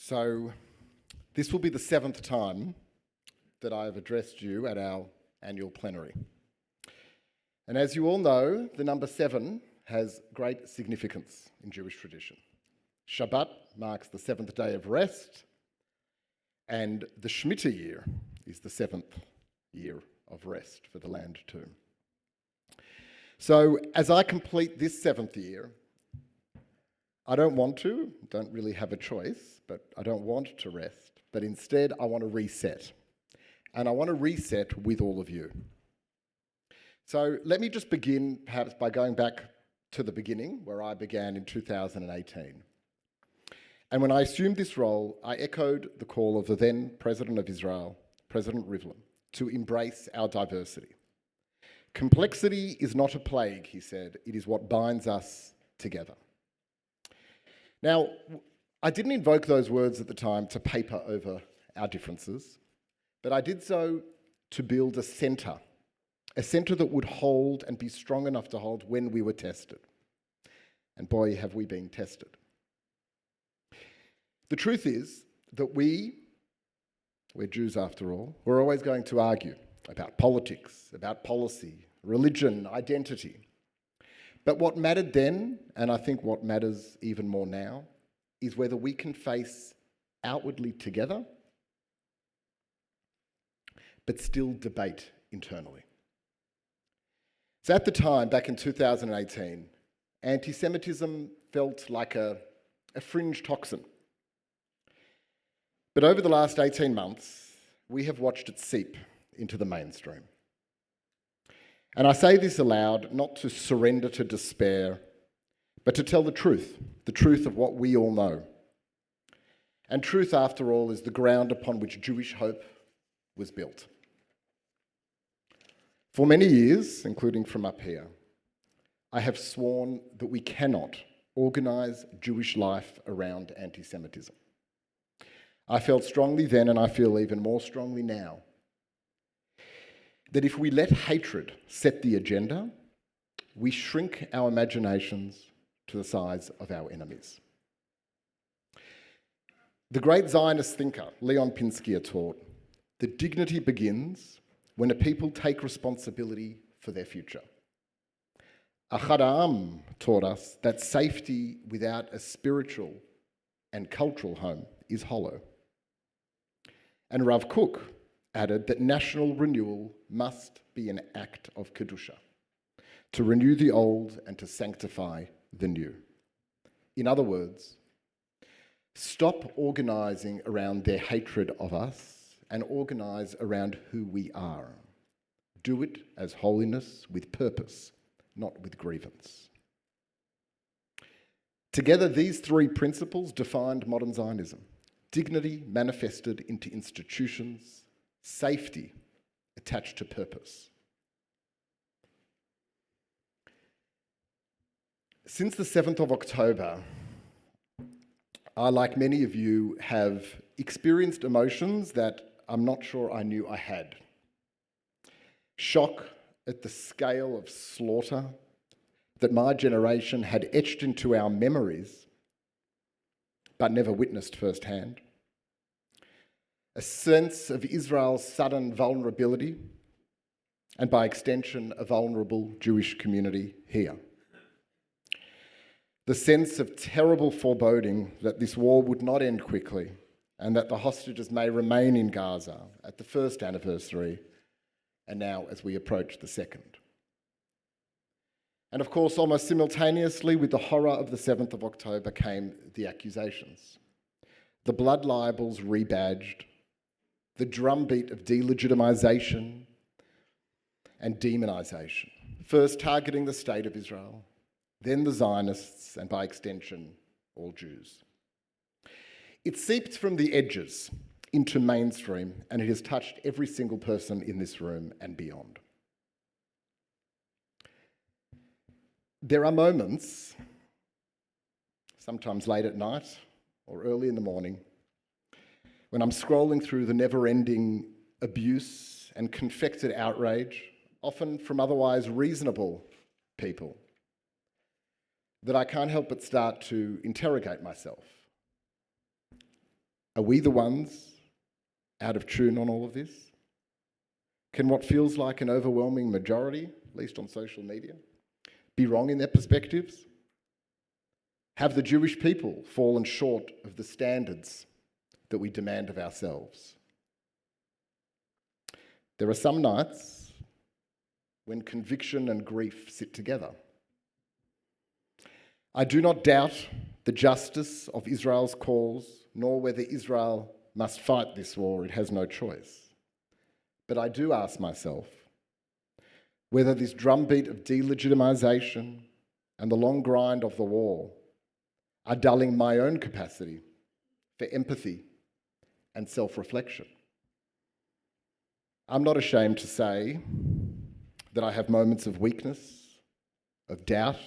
So, this will be the 7th time that I have addressed you at our annual plenary. And as you all know, the number 7 has great significance in Jewish tradition. Shabbat marks the 7th day of rest, and the Shemitah year is the 7th year of rest for the land too. So, as I complete this 7th year, I don't really have a choice, but I don't want to rest, but instead I want to reset. And I want to reset with all of you. So let me just begin perhaps by going back to the beginning, where I began in 2018. And when I assumed this role, I echoed the call of the then President of Israel, President Rivlin, to embrace our diversity. Complexity is not a plague, he said, it is what binds us together. Now, I didn't invoke those words at the time to paper over our differences, but I did so to build a centre that would hold and be strong enough to hold when we were tested. And boy, have we been tested. The truth is that we're Jews after all, we're always going to argue about politics, about policy, religion, identity. But what mattered then, and I think what matters even more now, is whether we can face outwardly together, but still debate internally. So at the time, back in 2018, anti-Semitism felt like a fringe toxin. But over the last 18 months, we have watched it seep into the mainstream. And I say this aloud, not to surrender to despair, but to tell the truth of what we all know. And truth, after all, is the ground upon which Jewish hope was built. For many years, including from up here, I have sworn that we cannot organise Jewish life around anti-Semitism. I felt strongly then, and I feel even more strongly now, that if we let hatred set the agenda, we shrink our imaginations to the size of our enemies. The great Zionist thinker, Leon Pinsky, taught that dignity begins when a people take responsibility for their future. Ahad Ha'am taught us that safety without a spiritual and cultural home is hollow. And Rav Kook added that national renewal must be an act of Kedusha, to renew the old and to sanctify the new. In other words, stop organising around their hatred of us and organise around who we are. Do it as holiness with purpose, not with grievance. Together, these three principles defined modern Zionism: dignity manifested into institutions, safety attached to purpose. Since the 7th of October, I, like many of you, have experienced emotions that I'm not sure I knew I had. Shock at the scale of slaughter that my generation had etched into our memories, but never witnessed firsthand. A sense of Israel's sudden vulnerability, and by extension, a vulnerable Jewish community here. The sense of terrible foreboding that this war would not end quickly and that the hostages may remain in Gaza at the first anniversary and now as we approach the second. And of course, almost simultaneously with the horror of the 7th of October came the accusations. The blood libels rebadged, the drumbeat of delegitimization and demonization, first targeting the state of Israel, then the Zionists, and by extension, all Jews. It seeped from the edges into mainstream, and it has touched every single person in this room and beyond. There are moments, sometimes late at night or early in the morning, when I'm scrolling through the never-ending abuse and confected outrage, often from otherwise reasonable people, that I can't help but start to interrogate myself. Are we the ones out of tune on all of this? Can what feels like an overwhelming majority, at least on social media, be wrong in their perspectives? Have the Jewish people fallen short of the standards that we demand of ourselves? There are some nights when conviction and grief sit together. I do not doubt the justice of Israel's cause, nor whether Israel must fight this war. It has no choice. But I do ask myself whether this drumbeat of delegitimization and the long grind of the war are dulling my own capacity for empathy and self-reflection. I'm not ashamed to say that I have moments of weakness, of doubt.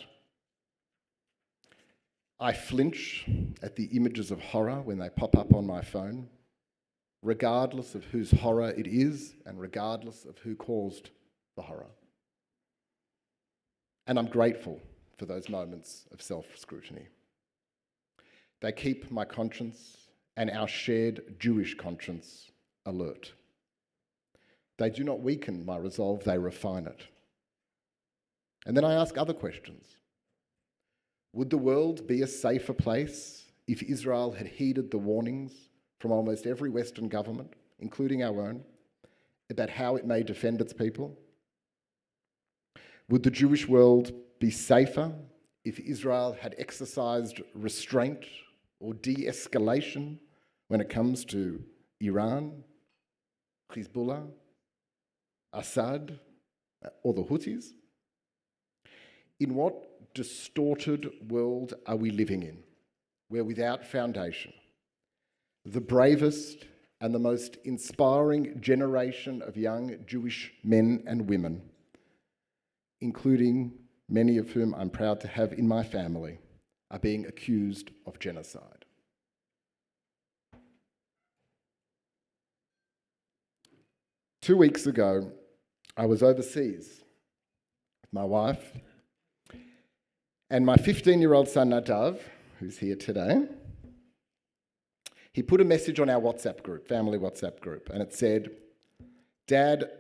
I flinch at the images of horror when they pop up on my phone, regardless of whose horror it is and regardless of who caused the horror. And I'm grateful for those moments of self-scrutiny. They keep my conscience and our shared Jewish conscience alert. They do not weaken my resolve, they refine it. And then I ask other questions. Would the world be a safer place if Israel had heeded the warnings from almost every Western government, including our own, about how it may defend its people? Would the Jewish world be safer if Israel had exercised restraint or de-escalation when it comes to Iran, Hezbollah, Assad, or the Houthis? In what distorted world are we living in, where without foundation, the bravest and the most inspiring generation of young Jewish men and women, including many of whom I'm proud to have in my family, are being accused of genocide? Two weeks ago, I was overseas with my wife and my 15-year-old son Nadav, who's here today. He put a message on our WhatsApp group, family WhatsApp group, and it said, "Dad,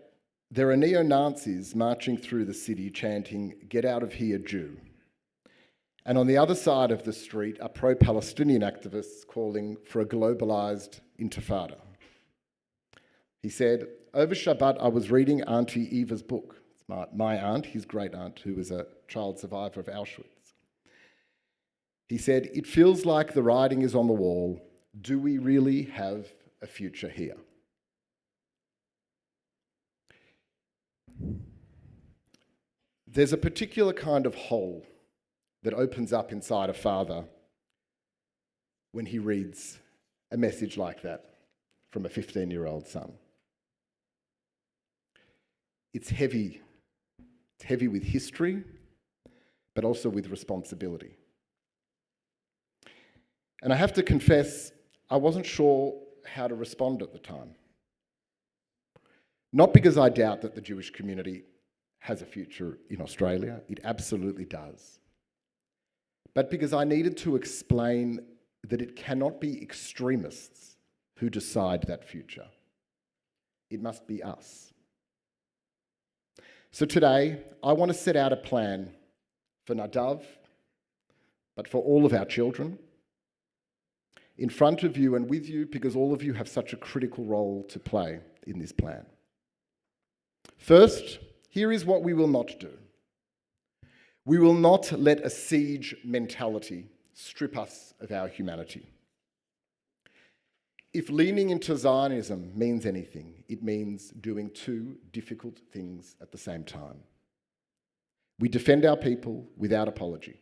there are neo-Nazis marching through the city chanting, 'Get out of here, Jew.' And on the other side of the street are pro-Palestinian activists calling for a globalised intifada." He said, "Over Shabbat, I was reading Auntie Eva's book." It's my aunt, his great aunt, who was a child survivor of Auschwitz. He said, "It feels like the writing is on the wall. Do we really have a future here?" There's a particular kind of hole that opens up inside a father when he reads a message like that from a 15-year-old son. It's heavy. It's heavy with history, but also with responsibility. And I have to confess, I wasn't sure how to respond at the time. Not because I doubt that the Jewish community has a future in Australia, it absolutely does. But because I needed to explain that it cannot be extremists who decide that future. It must be us. So today, I want to set out a plan for Nadav, but for all of our children, in front of you and with you, because all of you have such a critical role to play in this plan. First, here is what we will not do. We will not let a siege mentality strip us of our humanity. If leaning into Zionism means anything, it means doing two difficult things at the same time. We defend our people without apology,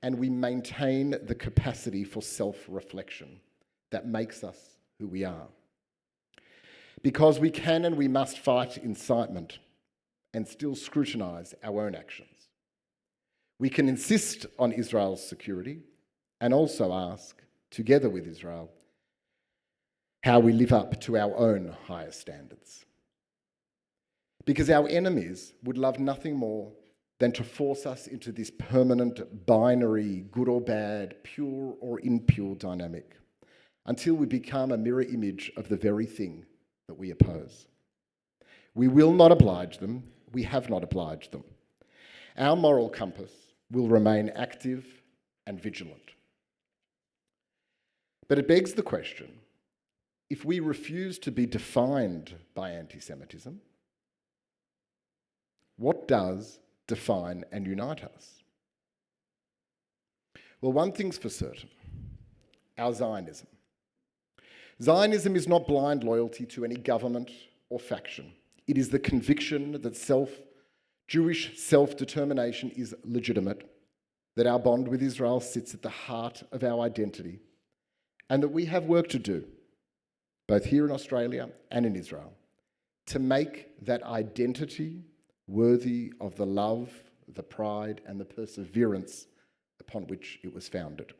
and we maintain the capacity for self-reflection that makes us who we are. Because we can and we must fight incitement and still scrutinise our own actions. We can insist on Israel's security and also ask, together with Israel, how we live up to our own higher standards. Because our enemies would love nothing more than to force us into this permanent binary, good or bad, pure or impure dynamic, until we become a mirror image of the very thing that we oppose. We will not oblige them. We have not obliged them. Our moral compass will remain active and vigilant. But it begs the question, if we refuse to be defined by anti-Semitism, what does define and unite us? Well, one thing's for certain, our Zionism. Zionism is not blind loyalty to any government or faction. It is the conviction that Jewish self-determination is legitimate, that our bond with Israel sits at the heart of our identity, and that we have work to do, both here in Australia and in Israel, to make that identity worthy of the love, the pride, and the perseverance upon which it was founded.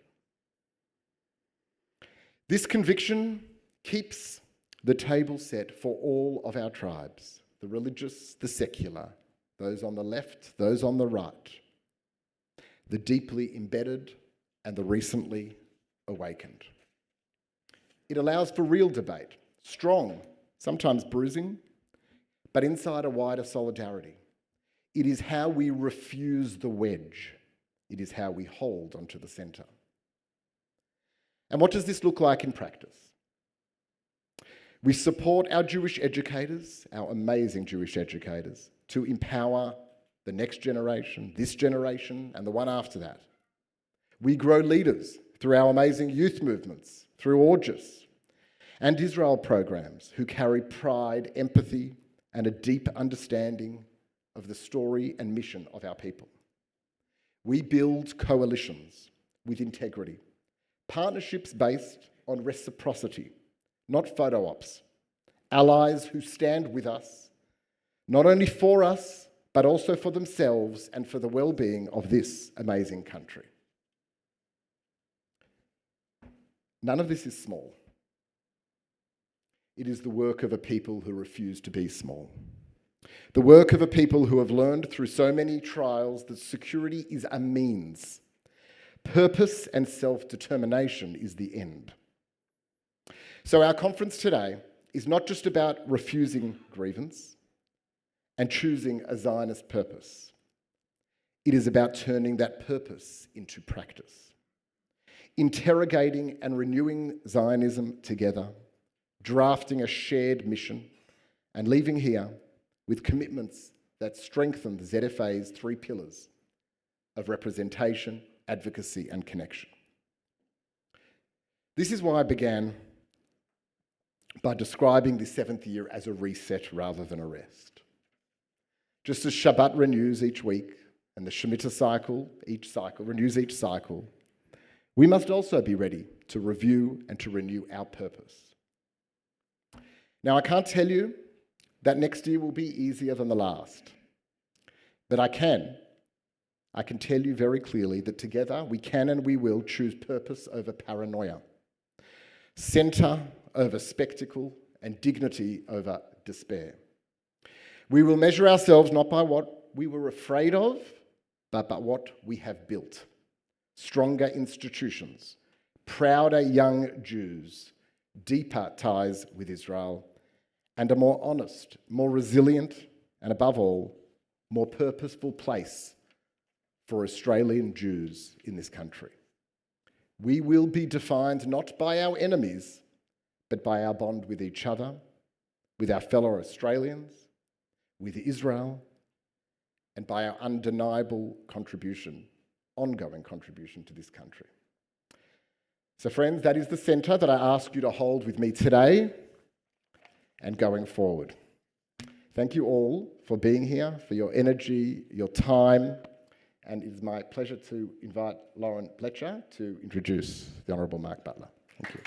This conviction keeps the table set for all of our tribes, the religious, the secular, those on the left, those on the right, the deeply embedded and the recently awakened. It allows for real debate, strong, sometimes bruising, but inside a wider solidarity. It is how we refuse the wedge. It is how we hold onto the centre. And what does this look like in practice? We support our Jewish educators, our amazing Jewish educators, to empower the next generation, this generation, and the one after that. We grow leaders through our amazing youth movements, through August and Israel programs who carry pride, empathy, and a deep understanding of the story and mission of our people. We build coalitions with integrity, partnerships based on reciprocity, not photo ops, allies who stand with us, not only for us, but also for themselves and for the well-being of this amazing country. None of this is small. It is the work of a people who refuse to be small. The work of a people who have learned through so many trials that security is a means. Purpose and self-determination is the end. So our conference today is not just about refusing grievance and choosing a Zionist purpose. It is about turning that purpose into practice, interrogating and renewing Zionism together, drafting a shared mission, and leaving here with commitments that strengthen the ZFA's 3 pillars of representation, advocacy, and connection. This is why I began by describing the 7th year as a reset rather than a rest. Just as Shabbat renews each week and the Shemitah cycle, each cycle renews each cycle, we must also be ready to review and to renew our purpose. Now, I can't tell you that next year will be easier than the last, but I can tell you very clearly that together we can and we will choose purpose over paranoia, centre over spectacle, and dignity over despair. We will measure ourselves not by what we were afraid of, but by what we have built. Stronger institutions, prouder young Jews, deeper ties with Israel, and a more honest, more resilient, and above all, more purposeful place for Australian Jews in this country. We will be defined not by our enemies, but by our bond with each other, with our fellow Australians, with Israel, and by our undeniable contribution, ongoing contribution to this country. So friends, that is the centre that I ask you to hold with me today and going forward. Thank you all for being here, for your energy, your time, and it is my pleasure to invite Lauren Pletcher to introduce the Honourable Mark Butler. Thank you.